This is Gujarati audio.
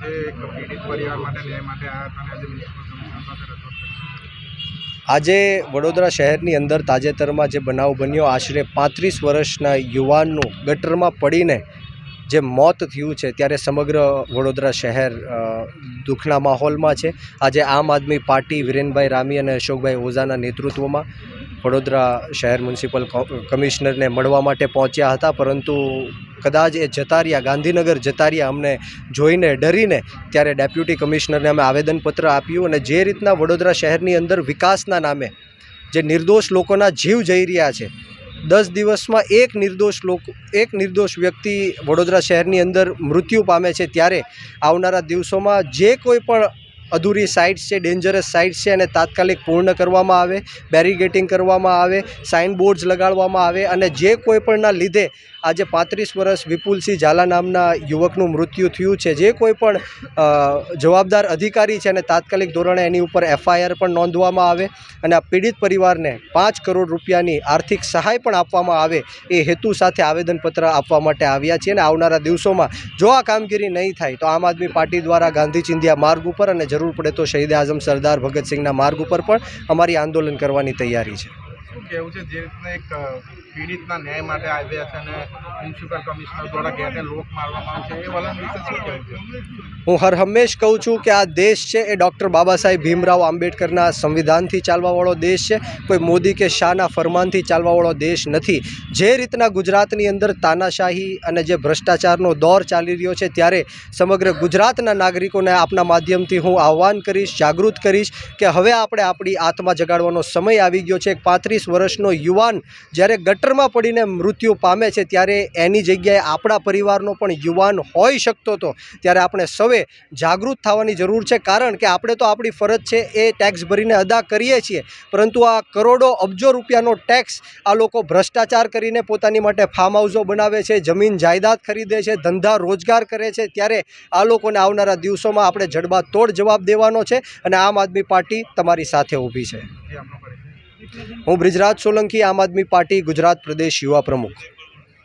આજે એક પીડિત પરિવાર માટે ન્યાય માટે આવ્યા હતા અને આજે મ્યુનિસિપલ કમિશનર સાથે રજૂઆત કરી. આજે વડોદરા શહેરની અંદર તાજેતરમાં જે બનાવ બન્યો, આશરે 35 વર્ષના યુવાનનું ગટરમાં પડીને જે મોત થયું છે, ત્યારે સમગ્ર વડોદરા શહેર દુઃખના માહોલમાં છે. આજે આમ આદમી પાર્ટી વિરેનભાઈ રામી અને અશોકભાઈ ઓઝાના નેતૃત્વમાં વડોદરા શહેર મ્યુનિસિપલ કમિશનરને મળવા માટે પહોંચ્યા હતા, પરંતુ કદાચ એ જતા રહ્યા, ગાંધીનગર જતા રહ્યા અમને જોઈને ડરીને. ત્યારે ડેપ્યુટી કમિશનરને અમે આવેદનપત્ર આપ્યું અને જે રીતના વડોદરા શહેરની અંદર વિકાસના નામે જે નિર્દોષ લોકોના જીવ જઈ રહ્યા છે, 10 દિવસમાં એક નિર્દોષ વ્યક્તિ વડોદરા શહેરની અંદર મૃત્યુ પામે છે, ત્યારે આવનારા દિવસોમાં જે કોઈ પણ અધૂરી સાઇટ્સ છે, ડેન્જરસ સાઇટ્સ છે, અને તાત્કાલિક પૂર્ણ કરવામાં આવે, બેરીગેટિંગ કરવામાં આવે, સાઇન બોર્ડ્સ લગાડવામાં આવે અને જે કોઈ પણના લીધે આજે 35 વર્ષ વિપુલસિંહ ઝાલા નામના યુવકનું મૃત્યુ થયું છે, જે કોઈ પણ જવાબદાર અધિકારી છે અને તાત્કાલિક ધોરણે એની ઉપર FIR પણ નોંધવામાં આવે અને આ પીડિત પરિવારને 5 કરોડ રૂપિયાની આર્થિક સહાય પણ આપવામાં આવે, એ હેતુ સાથે આવેદનપત્ર આપવા માટે આવ્યા છીએ. અને આવનારા દિવસોમાં જો આ કામગીરી નહીં થાય તો આમ આદમી પાર્ટી દ્વારા ગાંધી ચિંધ્યા માર્ગ ઉપર અને જરૂર પડે તો શહીદ આઝમ સરદાર ભગતસિંહના માર્ગ ઉપર પણ અમારી આંદોલન કરવાની તૈયારી છે. શું કહેવું છે જે રીતના એક પીડિતના ન્યાય માટે આવ્યા છે અને મ્યુનિસિપલ કમિશનર દ્વારા ઘેરને લોક મારવામાં આવે છે, એ વલણ વિશે શું કહેવું છે? હું હર હંમેશ કહું છું કે આ દેશ છે એ ડૉક્ટર બાબા સાહેબ ભીમરાવ આંબેડકરના સંવિધાનથી ચાલવાવાળો દેશ છે, કોઈ મોદી કે શાહના ફરમાનથી ચાલવાવાળો દેશ નથી. જે રીતના ગુજરાતની અંદર તાનાશાહી અને જે ભ્રષ્ટાચારનો દોર ચાલી રહ્યો છે, ત્યારે સમગ્ર ગુજરાતના નાગરિકોને આપના માધ્યમથી હું આહ્વાન કરીશ, જાગૃત કરીશ કે હવે આપણે આપણી આત્મા જગાડવાનો સમય આવી ગયો છે. એક 35 વર્ષનો યુવાન જ્યારે ગટરમાં પડીને મૃત્યુ પામે છે, ત્યારે એની જગ્યાએ આપણા પરિવારનો પણ યુવાન હોઈ શકતો હતો. ત્યારે આપણે સૌએ જાગૃત થવાની જરૂર છે, કારણ કે આપણે તો આપણી ફરજ છે એ ટેક્સ ભરીને અદા કરીએ છીએ, પરંતુ આ કરોડો અબજો રૂપિયાનો ટેક્સ આ લોકો ભ્રષ્ટાચાર કરીને પોતાની માટે ફાર્મ હાઉસો બનાવે છે, જમીન જાયદાદ ખરીદે છે, ધંધા રોજગાર કરે છે. ત્યારે આ લોકોને આવનારા દિવસોમાં આપણે જડબાતોડ જવાબ દેવાનો છે અને આમ આદમી પાર્ટી તમારી સાથે ઊભી છે. હું બ્રિજરાજ સોલંકી, આમ આદમી પાર્ટી ગુજરાત પ્રદેશ યુવા પ્રમુખ.